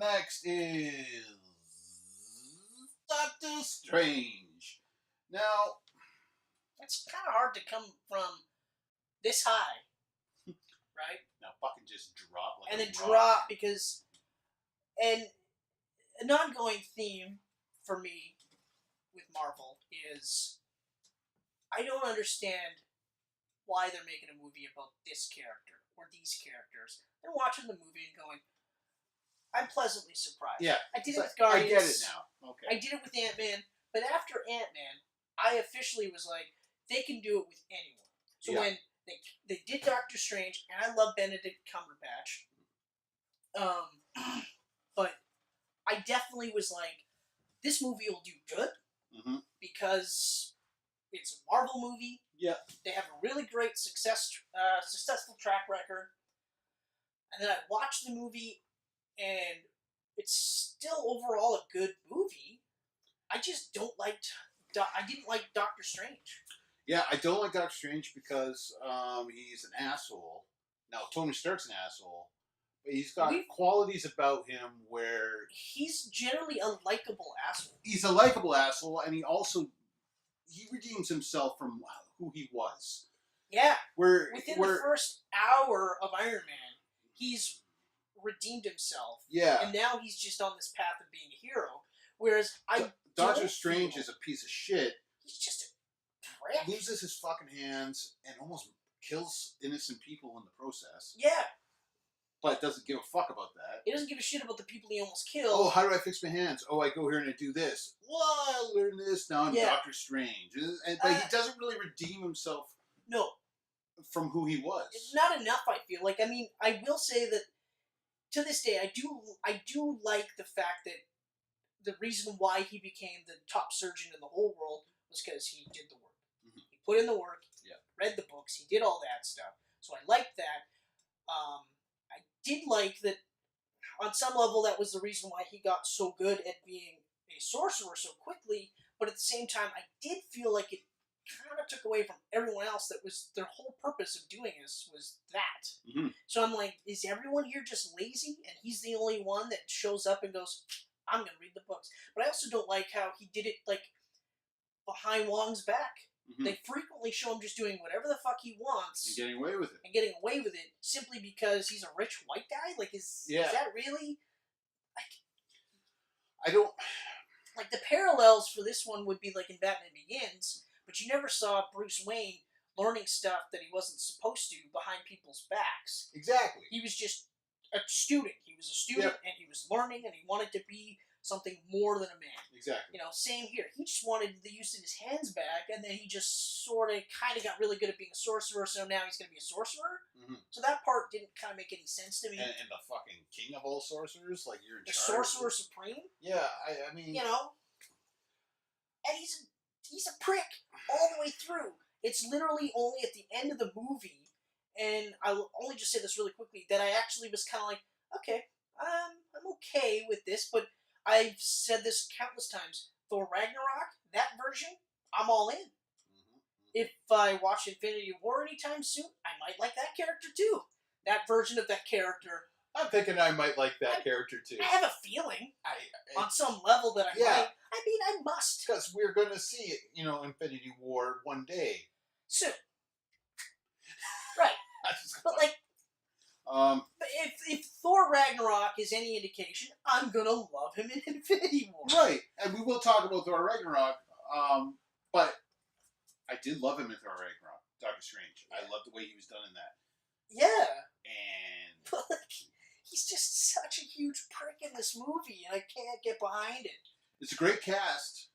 next is Doctor Strange. Now, it's kind of hard to come from this high, right? Now fucking just drop like and a then rock. drop because, and an ongoing theme for me with Marvel is I don't understand why they're making a movie about this character or these characters. They're watching the movie and going, I'm pleasantly surprised. Yeah. I did it with Guardians. I get it now. Okay. I did it with Ant-Man, but after Ant-Man, I officially was like, they can do it with anyone. So when they did Doctor Strange, and I love Benedict Cumberbatch, but I definitely was like, this movie will do good because it's a Marvel movie. Yeah. They have a really great successful track record. And then I watched the movie, and it's still overall a good movie. I just don't like. I didn't like Doctor Strange. Yeah, I don't like Doctor Strange because he's an asshole. Now, Tony Stark's an asshole, but he's got qualities about him where he's generally a likable asshole. He's a likable asshole, and he redeems himself from who he was. Yeah. Within the first hour of Iron Man, he's redeemed himself. Yeah. And now he's just on this path of being a hero. Whereas Doctor Strange is a piece of shit. He's just a prick. Loses his fucking hands and almost kills innocent people in the process. Yeah. But doesn't give a fuck about that. He doesn't give a shit about the people he almost killed. Oh, how do I fix my hands? Oh, I go here and I do this. Well, I learned this. Now I'm Doctor Strange. But he doesn't really redeem himself. No. From who he was. It's not enough, I feel. Like, I mean, I will say that to this day, I do like the fact that the reason why he became the top surgeon in the whole world was because he did the work. He put in the work. He read the books. He did all that stuff. So I liked that. I did like that on some level that was the reason why he got so good at being a sorcerer so quickly, but at the same time I did feel like it kind of took away from everyone else. That was their whole purpose of doing this was that. So I'm like, is everyone here just lazy and he's the only one that shows up and goes, I'm going to read the books. But I also don't like how he did it like behind Wong's back. They frequently show him just doing whatever the fuck he wants. And getting away with it. And getting away with it simply because he's a rich white guy? Like, is that really... Like, I don't... Like, the parallels for this one would be like in Batman Begins, but you never saw Bruce Wayne learning stuff that he wasn't supposed to behind people's backs. Exactly. He was just a student. He was a student, and he was learning, and he wanted to be something more than a man. Exactly. You know, same here. He just wanted the use of his hands back, and then he just sort of kind of got really good at being a sorcerer, so now he's going to be a sorcerer? So that part didn't kind of make any sense to me. And the fucking king of all sorcerers? Like, you're in charge? The Sorcerer Supreme? Yeah, I mean... You know? And he's a prick all the way through. It's literally only at the end of the movie, and I'll only just say this really quickly, that I actually was kind of like, okay, I'm okay with this, but I've said this countless times. Thor Ragnarok, that version, I'm all in. If I watch Infinity War anytime soon, I might like that character too. That version of that character. I'm thinking I might like that character too. I have a feeling on some level that I might. I mean, I must. Because we're going to see it, Infinity War one day. Soon. Right. But like, but if Thor Ragnarok is any indication, I'm gonna love him in Infinity War. Right, and we will talk about Thor Ragnarok. But I did love him in Thor Ragnarok, Doctor Strange. I loved the way he was done in that. Yeah. And but like, he's just such a huge prick in this movie, and I can't get behind it. It's a great cast.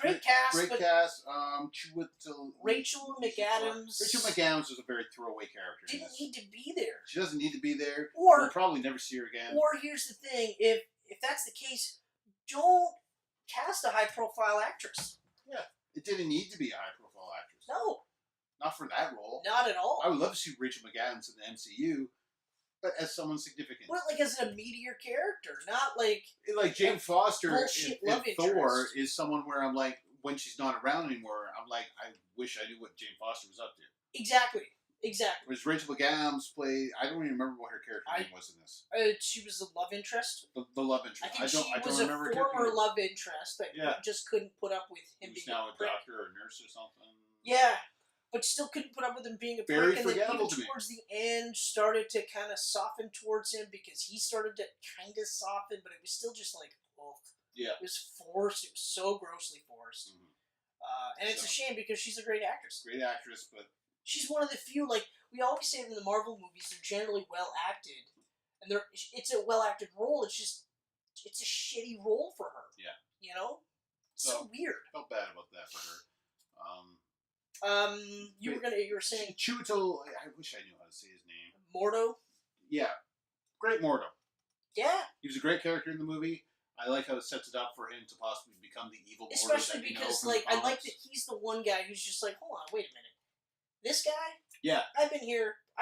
Great cast. Great cast. Rachel McAdams. Rachel McAdams was a very throwaway character. Didn't need to be there. She doesn't need to be there. Or we'll probably never see her again. Or here's the thing: if that's the case, don't cast a high-profile actress. Yeah, it didn't need to be a high-profile actress. No. Not for that role. Not at all. I would love to see Rachel McAdams in the MCU. But as someone significant. Well, like as a meteor character, not like... Like Jane Foster in Thor interest. is someone where I'm like, when she's not around anymore, I'm like, I wish I knew what Jane Foster was up to. Exactly. Exactly. Whereas Rachel McAdams played, I don't even remember what her character name was in this. She was the love interest. The love interest. I think she was a former love interest that just couldn't put up with him being now a prick. doctor or a nurse or something. Yeah, but still couldn't put up with him being a Very prick. And then forgettable even to me. towards the end, started to kind of soften towards him because he started to kind of soften, but it was still just like, oh, yeah, it was forced. It was so grossly forced. Mm-hmm. And it's a shame because she's a great actress. Great actress, but she's one of the few, like, we always say in the Marvel movies, they're generally well acted. And it's a well acted role, it's just, it's a shitty role for her. Yeah. You know? So weird. Felt bad about that for her. You were saying Chiwetel, I wish I knew how to say his name. Mordo? Yeah. Great Mordo. Yeah. He was a great character in the movie. I like how it sets it up for him to possibly become the evil Mordo. Especially because, like, I like that he's the one guy who's just like, hold on, wait a minute. This guy? Yeah. I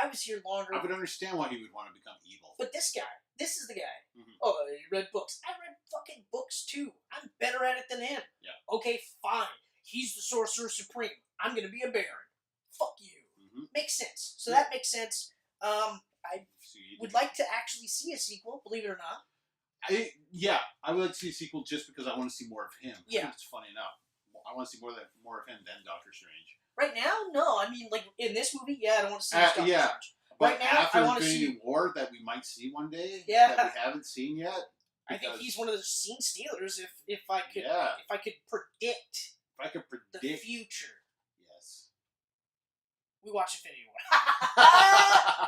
was here longer. I would understand why he would want to become evil. But this is the guy. Mm-hmm. Oh, you read books. I read fucking books too. I'm better at it than him. Yeah. Okay, fine. He's the Sorcerer Supreme. I'm going to be a Baron. Fuck you. Mm-hmm. Makes sense. So that makes sense. I would like to actually see a sequel, believe it or not. I would like to see a sequel just because I want to see more of him. Yeah. It's funny enough. I want to see more of him than Doctor Strange. Right now, no. I mean, like, in this movie, I don't want to see Doctor Strange. But right now, after I want to see War that we might see one day that we haven't seen yet. I think he's one of the scene stealers if I could predict the future. Yes. We watch Infinity War.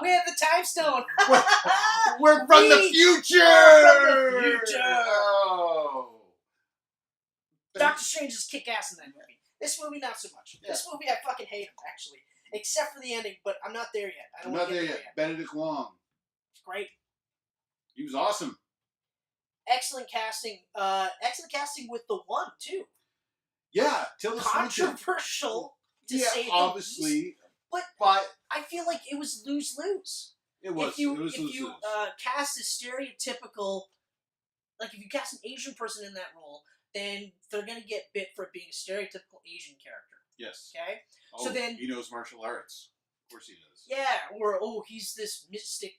We have the time stone. We're from the future. We're from the future. Oh. Doctor Strange is kick ass in that movie. This movie, not so much. Yeah. This movie, I fucking hate him, actually. Except for the ending, but I'm not there yet. I'm not there yet. Benedict Wong. Great. He was awesome. Excellent casting. Excellent casting with the one, too. Yeah. Controversial, to say the least. Obviously. But I feel like it was lose-lose. It was. If you lose-lose. Cast a stereotypical... Like, if you cast an Asian person in that role, then they're going to get bit for being a stereotypical Asian character. Yes. Okay? Oh, so then, he knows martial arts. Of course he does. Yeah, or, he's this mystic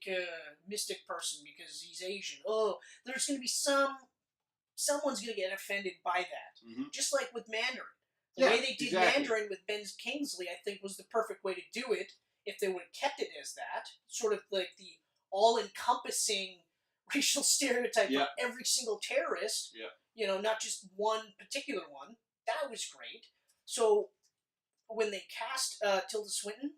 person because he's Asian. Oh, there's going to be someone's going to get offended by that. Mm-hmm. Just like with Mandarin. The way they did Mandarin with Ben Kingsley, I think, was the perfect way to do it if they would have kept it as that. Sort of like the all-encompassing racial stereotype of every single terrorist. Yeah. You know, not just one particular one. That was great. So, when they cast Tilda Swinton,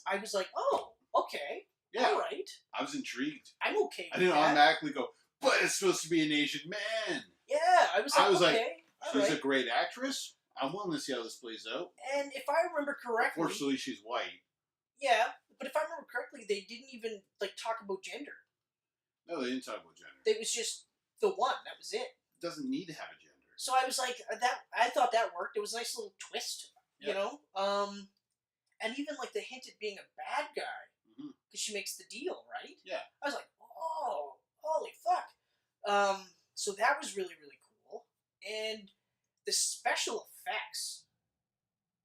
I was like, oh, okay. Yeah. All right. I was intrigued. I'm okay with I didn't automatically go, but it's supposed to be an Asian man. Yeah, I was like, okay. She's a great actress. I'm willing to see how this plays out. And if I remember correctly... Unfortunately, she's white. Yeah, but if I remember correctly, they didn't even, talk about gender. No, they didn't talk about gender. It was just the one. That was it. It doesn't need to have a gender. So I was like, I thought that worked. It was a nice little twist, you know? And even, the hint at being a bad guy, because she makes the deal, right? Yeah. I was like, oh, holy fuck. So that was really, really cool. And the special effects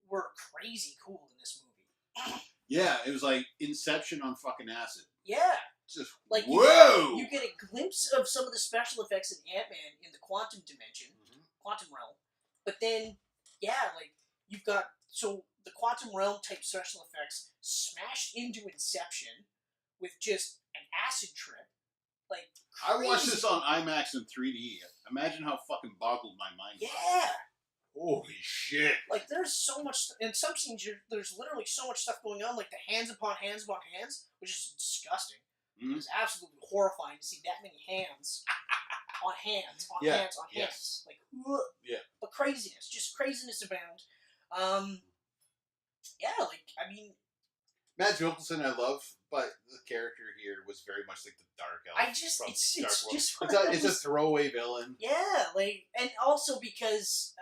were crazy cool in this movie. Yeah, it was like Inception on fucking acid. Yeah. Just, whoa! You get a glimpse of some of the special effects in Ant-Man in the quantum dimension, quantum realm. But then, you've got, the quantum realm type special effects smashed into Inception with just an acid trip. I watched this on IMAX in 3D. Imagine how fucking boggled my mind was. Yeah! Holy shit. There's so much... In some scenes, there's literally so much stuff going on, the hands upon hands upon hands, which is disgusting. Mm-hmm. It's absolutely horrifying to see that many hands on hands, on hands, on hands. Yeah. But craziness. Just craziness abound. Mads Mikkelsen I love, but the character here was very much like the Dark Elf. It's a throwaway villain. Yeah, and also because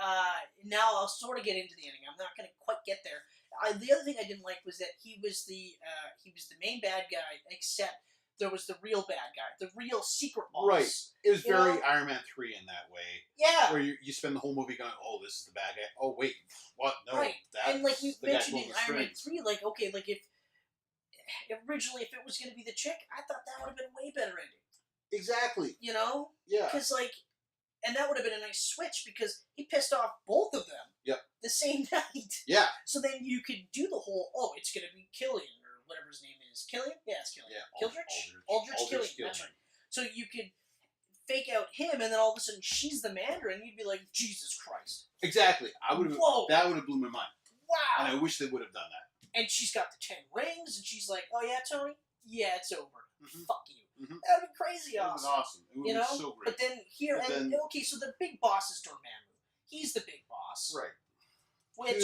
now I'll sort of get into the ending. I'm not going to quite get there. The other thing I didn't like was that he was the main bad guy, except there was the real bad guy, the real secret boss. Right. It was very Iron Man 3 in that way. Yeah. Where you spend the whole movie going, oh, this is the bad guy. Oh, wait, what? No, right. And you mentioned in Iron Man 3, if originally, if it was going to be the chick, I thought that would have been a way better ending. Exactly. You know? Yeah. Because, like, and that would have been a nice switch because he pissed off both of them. Yep. The same night. Yeah. So then you could do the whole, it's going to be Killian, or whatever his name is. Killian? Yeah, it's Killian. Yeah. Aldrich Killian. That's right. So you could fake out him, and then all of a sudden she's the Mandarin. You'd be like, Jesus Christ. Exactly. I would have. Whoa. That would have blew my mind. Wow. And I wish they would have done that. And she's got the 10 rings, and she's like, oh yeah, Tony? Yeah, it's over. Mm-hmm. Fuck you. Mm-hmm. That would be crazy awesome. It was awesome. It would be so great. But then okay, so the big boss is Dormammu. He's the big boss. Right. Which...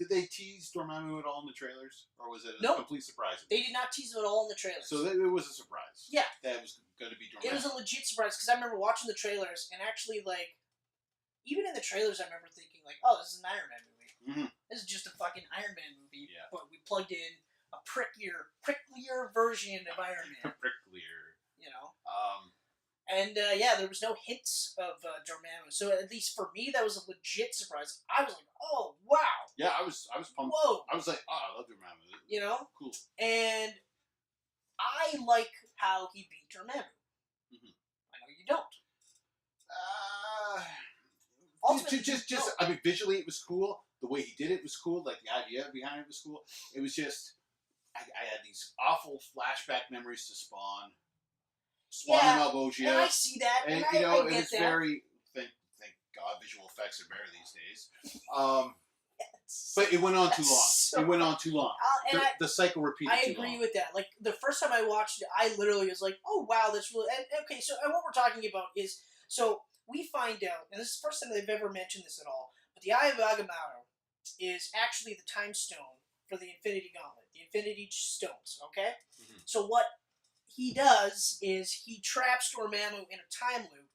Did they tease Dormammu at all in the trailers? Or was it a complete surprise? They did not tease him at all in the trailers. So it was a surprise. Yeah. That was going to be Dormammu. It was a legit surprise, because I remember watching the trailers, and actually, like, even in the trailers, I remember thinking, like, oh, this is an Iron Man movie. Mm-hmm. This is just a fucking Iron Man movie, yeah. But we plugged in a pricklier version of Iron Man. Pricklier. You know? And, there was no hints of Dormammu. So at least for me, that was a legit surprise. I was like, oh, wow. Yeah, I was pumped. Whoa. I was like, oh, I love Dormammu. You know? Cool. And I like how he beat Dormammu. Mm-hmm. I know you don't. I mean, visually it was cool. The way he did it was cool. Like, the idea behind it was cool. It was just, I had these awful flashback memories to Spawn. Spawn and Malbogia. And I see that. And, I get it was that. very, thank God, visual effects are better these days. But it went on too long. It went on too long. The cycle repeated too long. I agree with that. Like, the first time I watched it, I literally was like, oh, wow, that's really... And what we're talking about is... So, we find out, and this is the first time they've ever mentioned this at all, but the Eye of Agamotto is actually the time stone for the Infinity Gauntlet. The Infinity Stones, okay? Mm-hmm. So what he does is he traps Dormammu in a time loop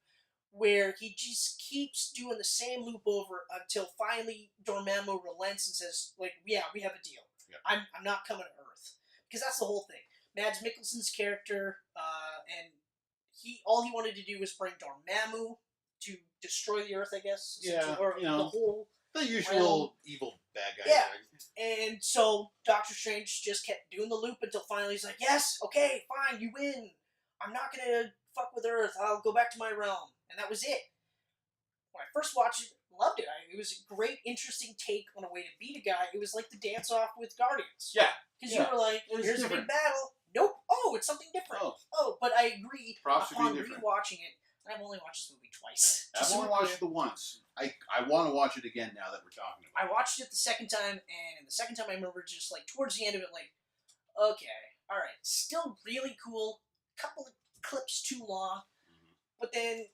where he just keeps doing the same loop over until finally Dormammu relents and says, like, yeah, we have a deal. Yep. I'm not coming to Earth. Because that's the whole thing. Mads Mikkelsen's character, and all he wanted to do was bring Dormammu to destroy the Earth, I guess. Yeah, or the whole... The usual evil bad guy. Yeah. And so Doctor Strange just kept doing the loop until finally he's like, yes, okay, fine, you win. I'm not going to fuck with Earth. I'll go back to my realm. And that was it. When I first watched it, loved it. It was a great, interesting take on a way to beat a guy. It was like the dance-off with Guardians. Yeah. Because you were like, here's a big battle. Nope. Oh, it's something different. Oh, but I agree. Upon rewatching it, and I've only watched this movie twice. I've only watched it once. I want to watch it again now that we're talking about it. I watched it the second time, and the second time I remember just, like, towards the end of it, like, okay, alright, still really cool, couple of clips too long, but then,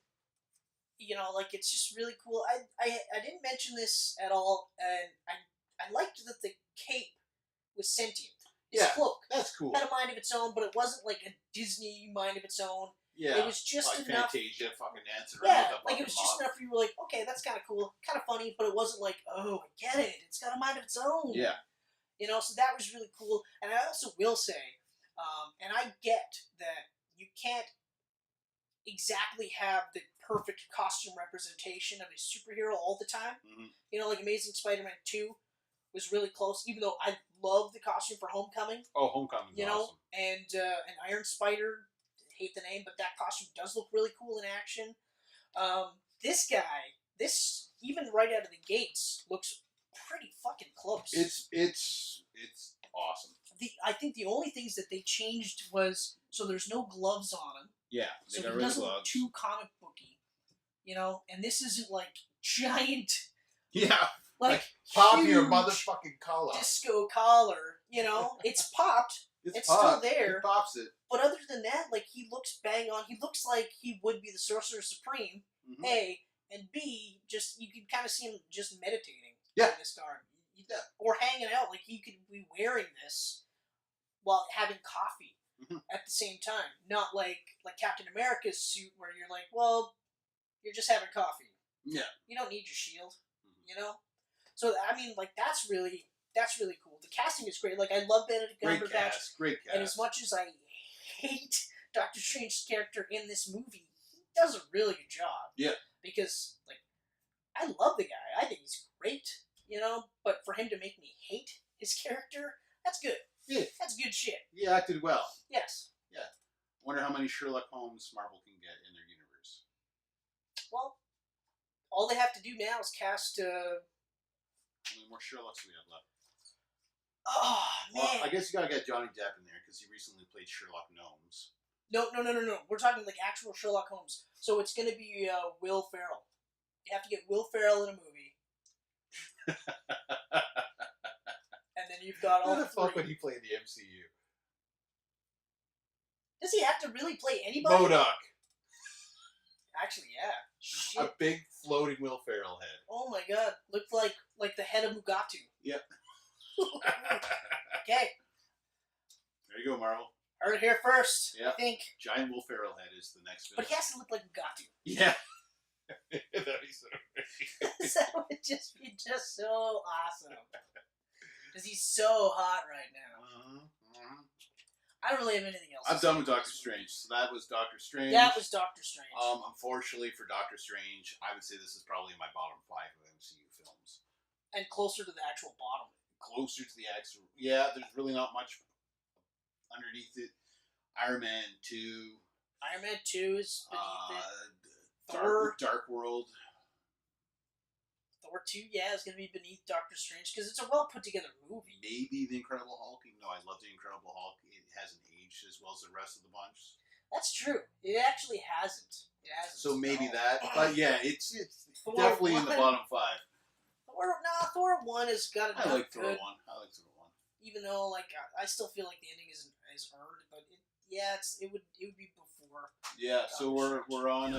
like, it's just really cool. I didn't mention this at all, and I liked that the cape was sentient. His cloak. That's cool. Had a mind of its own, but it wasn't like a Disney mind of its own. Yeah. It was just like enough. Fantasia fucking dancing around. Yeah, like it was just enough for you were like, okay, that's kind of cool, kind of funny, but it wasn't like, oh, I get it. It's got a mind of its own. Yeah. So that was really cool. And I also will say, and I get that you can't exactly have the perfect costume representation of a superhero all the time. Mm-hmm. Like Amazing Spider-Man 2 was really close, even though I love the costume for Homecoming. Oh, Homecoming! Awesome. And Iron Spider, hate the name, but that costume does look really cool in action. This guy, even right out of the gates, looks pretty fucking close. It's awesome. I think the only things that they changed was, so there's no gloves on him. Yeah, so he doesn't look too comic booky, and this isn't like giant. Yeah. Like pop your motherfucking collar. Disco collar, it's popped. It's still there. He pops it. But other than that, like, he looks bang on. He looks like he would be the Sorcerer Supreme, A, and B, just, you can kind of see him just meditating in this garden. Or hanging out, like, he could be wearing this while having coffee at the same time. Not like Captain America's suit where you're like, well, you're just having coffee. Yeah. You don't need your shield, So, I mean, like, that's really cool. The casting is great. Like, I love Benedict Cumberbatch. Great cast. And as much as I hate Doctor Strange's character in this movie, he does a really good job. Yeah. Because, like, I love the guy. I think he's great, But for him to make me hate his character, that's good. Yeah. That's good shit. He acted well. Yes. Wonder how many Sherlock Holmes Marvel can get in their universe. Well, all they have to do now is cast. How many more Sherlocks do we have left? Oh man. Well, I guess you gotta get Johnny Depp in there because he recently played Sherlock Gnomes. No. We're talking like actual Sherlock Holmes. So it's going to be Will Ferrell. You have to get Will Ferrell in a movie. And then you've got all Who the fuck three. would he play in the MCU? Does he have to really play anybody? MODOK. Actually, yeah. Shit. A big floating Will Ferrell head. Oh my god. Looked like the head of Mugatu. Yep. Okay. There you go, Marvel. Heard it here first. Yeah. I think. Giant Will Ferrell head is the next But villain. he has to look like Mugatu. Yeah. That'd be so great. That would just be so awesome. Because he's so hot right now. I don't really have anything else. I'm done with Doctor Strange. So that was Doctor Strange. That was Doctor Strange. Unfortunately for Doctor Strange, I would say this is probably my bottom 5 of MCU films. And closer to the actual bottom. Closer to the actual. Yeah, there's really not much underneath it. Iron Man 2. Iron Man 2 is beneath it. Dark World. Thor 2, yeah, is going to be beneath Doctor Strange because it's a well put together movie. Maybe The Incredible Hulk. Even though I love The Incredible Hulk, it hasn't aged as well as the rest of the bunch. That's true. It actually hasn't. It hasn't. So maybe No. that. But yeah, it's Thor definitely in the 1. bottom 5. Thor 1 has got enough I like Thor 1. good. I like Thor 1. Even though, like, I still feel like the ending is earned, but it would be before. Yeah, so Doctor we're on.